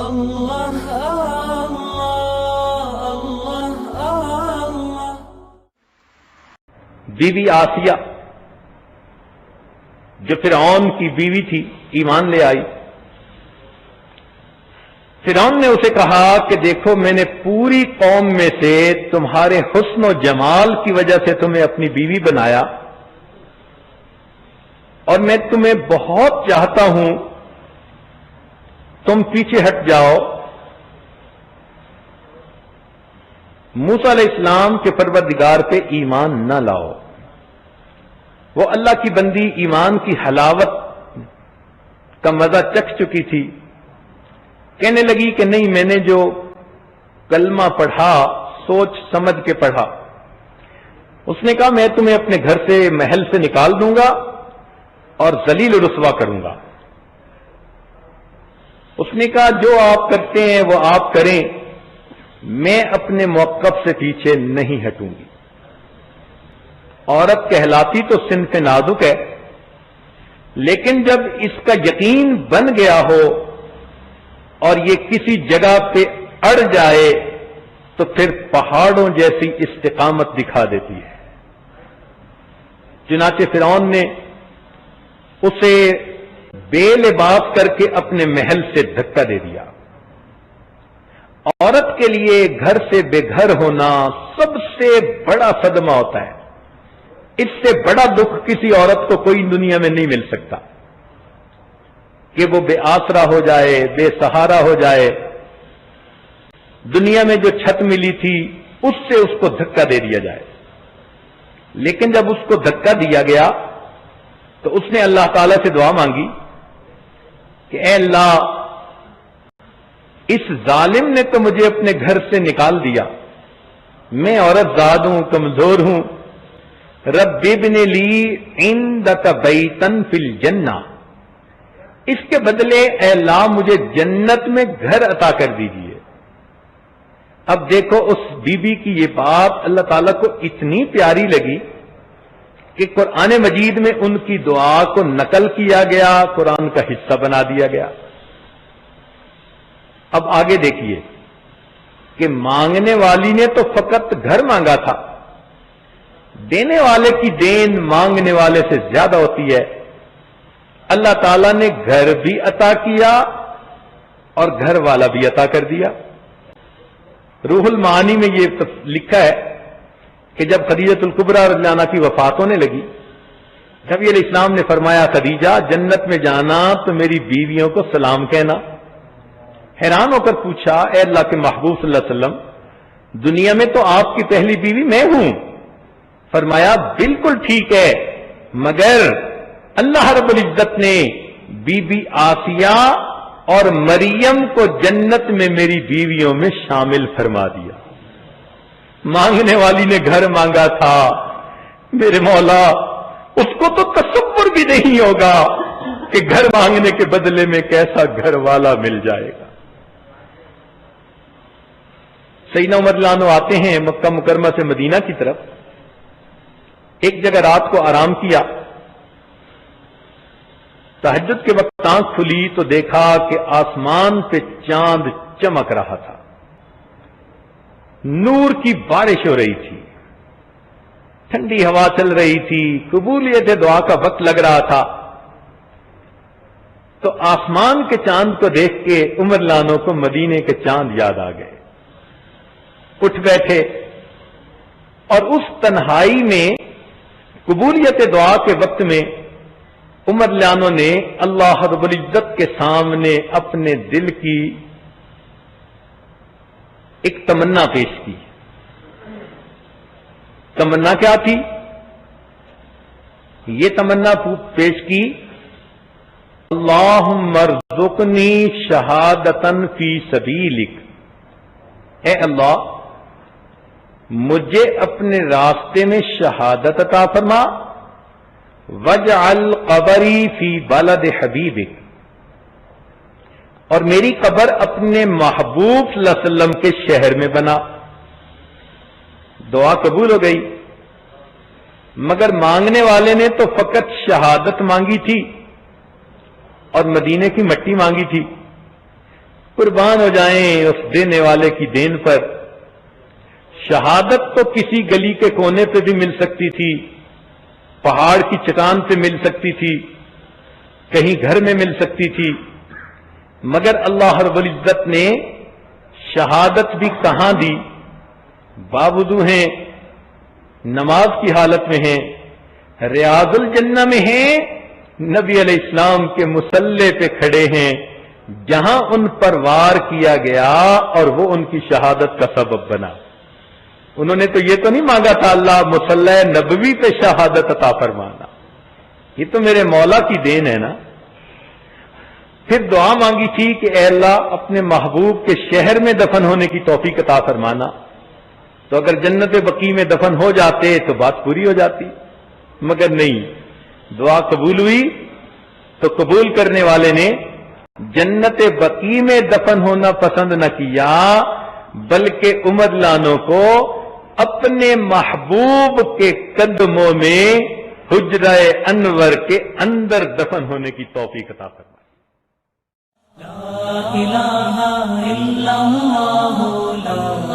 اللہ اللہ اللہ اللہ۔ بیوی آسیہ جو فرعون کی بیوی تھی ایمان لے آئی۔ فرعون نے اسے کہا کہ دیکھو میں نے پوری قوم میں سے تمہارے حسن و جمال کی وجہ سے تمہیں اپنی بیوی بنایا اور میں تمہیں بہت چاہتا ہوں، تم پیچھے ہٹ جاؤ۔ موسیٰ علیہ السلام کے پروردگار پہ ایمان نہ لاؤ۔ وہ اللہ کی بندی ایمان کی حلاوت کا مزہ چکھ چکی تھی، کہنے لگی کہ نہیں، میں نے جو کلمہ پڑھا سوچ سمجھ کے پڑھا۔ اس نے کہا میں تمہیں اپنے گھر سے محل سے نکال دوں گا اور ذلیل و رسوا کروں گا۔ اس نے کہا جو آپ کرتے ہیں وہ آپ کریں، میں اپنے موقف سے پیچھے نہیں ہٹوں گی۔ عورت کہلاتی تو صنف نازک ہے، لیکن جب اس کا یقین بن گیا ہو اور یہ کسی جگہ پہ اڑ جائے تو پھر پہاڑوں جیسی استقامت دکھا دیتی ہے۔ چنانچہ فرعون نے اسے بے لباس کر کے اپنے محل سے دھکا دے دیا۔ عورت کے لیے گھر سے بے گھر ہونا سب سے بڑا صدمہ ہوتا ہے۔ اس سے بڑا دکھ کسی عورت کو کوئی دنیا میں نہیں مل سکتا کہ وہ بے آسرا ہو جائے، بے سہارا ہو جائے۔ دنیا میں جو چھت ملی تھی اس سے اس کو دھکا دے دیا جائے۔ لیکن جب اس کو دھکا دیا گیا تو اس نے اللہ تعالی سے دعا مانگی کہ اے اللہ، اس ظالم نے تو مجھے اپنے گھر سے نکال دیا، میں عورت زاد ہوں، کمزور ہوں، رب ابن لی عندک بیتن فی الجنہ، اس کے بدلے اے اللہ مجھے جنت میں گھر عطا کر دیجیے۔ اب دیکھو اس بی بی کی یہ بات اللہ تعالیٰ کو اتنی پیاری لگی کہ قرآن مجید میں ان کی دعا کو نقل کیا گیا، قرآن کا حصہ بنا دیا گیا۔ اب آگے دیکھیے کہ مانگنے والی نے تو فقط گھر مانگا تھا، دینے والے کی دین مانگنے والے سے زیادہ ہوتی ہے۔ اللہ تعالیٰ نے گھر بھی عطا کیا اور گھر والا بھی عطا کر دیا۔ روح المعانی میں یہ لکھا ہے کہ جب خدیجہ الکبریٰ رضی اللہ عنہا کی وفات ہونے لگی، نبی علیہ السلام نے فرمایا خدیجہ جنت میں جانا تو میری بیویوں کو سلام کہنا۔ حیران ہو کر پوچھا اے اللہ کے محبوب صلی اللہ علیہ وسلم، دنیا میں تو آپ کی پہلی بیوی میں ہوں۔ فرمایا بالکل ٹھیک ہے، مگر اللہ رب العزت نے بی بی آسیہ اور مریم کو جنت میں میری بیویوں میں شامل فرما دیا۔ مانگنے والی نے گھر مانگا تھا، میرے مولا اس کو تو تصور بھی نہیں ہوگا کہ گھر مانگنے کے بدلے میں کیسا گھر والا مل جائے گا۔ سیدنا عمر رضی اللہ عنہ آتے ہیں مکہ مکرمہ سے مدینہ کی طرف، ایک جگہ رات کو آرام کیا، تہجد کے وقت آنکھ کھلی تو دیکھا کہ آسمان پہ چاند چمک رہا تھا، نور کی بارش ہو رہی تھی، ٹھنڈی ہوا چل رہی تھی، قبولیت دعا کا وقت لگ رہا تھا۔ تو آسمان کے چاند کو دیکھ کے عمر رضی اللہ عنہ کو مدینے کے چاند یاد آ گئے، اٹھ بیٹھے اور اس تنہائی میں قبولیت دعا کے وقت میں عمر رضی اللہ عنہ نے اللہ رب العزت کے سامنے اپنے دل کی ایک تمنا پیش کی۔ تمنا کیا تھی؟ یہ تمنا پیش کی اللہم ارزقنی شہادتن فی سبیلک، اے اللہ مجھے اپنے راستے میں شہادت عطا فرما، وجعل قبری فی بلد حبیبک، اور میری قبر اپنے محبوب صلی اللہ علیہ وسلم کے شہر میں بنا۔ دعا قبول ہو گئی، مگر مانگنے والے نے تو فقط شہادت مانگی تھی اور مدینے کی مٹی مانگی تھی۔ قربان ہو جائیں اس دینے والے کی دین پر۔ شہادت تو کسی گلی کے کونے پہ بھی مل سکتی تھی، پہاڑ کی چٹان پہ مل سکتی تھی، کہیں گھر میں مل سکتی تھی، مگر اللہ رب العزت نے شہادت بھی کہاں دی؟ باوضو ہیں، نماز کی حالت میں ہیں، ریاض الجنہ میں ہیں، نبی علیہ السلام کے مصلی پہ کھڑے ہیں، جہاں ان پر وار کیا گیا اور وہ ان کی شہادت کا سبب بنا۔ انہوں نے تو یہ تو نہیں مانگا تھا اللہ مصلی نبوی پہ شہادت عطا فرمانا، یہ تو میرے مولا کی دین ہے نا۔ پھر دعا مانگی تھی کہ اے اللہ اپنے محبوب کے شہر میں دفن ہونے کی توفیق عطا فرمانا، تو اگر جنت بقیع میں دفن ہو جاتے تو بات پوری ہو جاتی، مگر نہیں، دعا قبول ہوئی تو قبول کرنے والے نے جنت بقیع میں دفن ہونا پسند نہ کیا، بلکہ عمر لانوں کو اپنے محبوب کے قدموں میں حجرہ انور کے اندر دفن ہونے کی توفیق عطا فرمائی۔ لا الہ الا اللہ، لا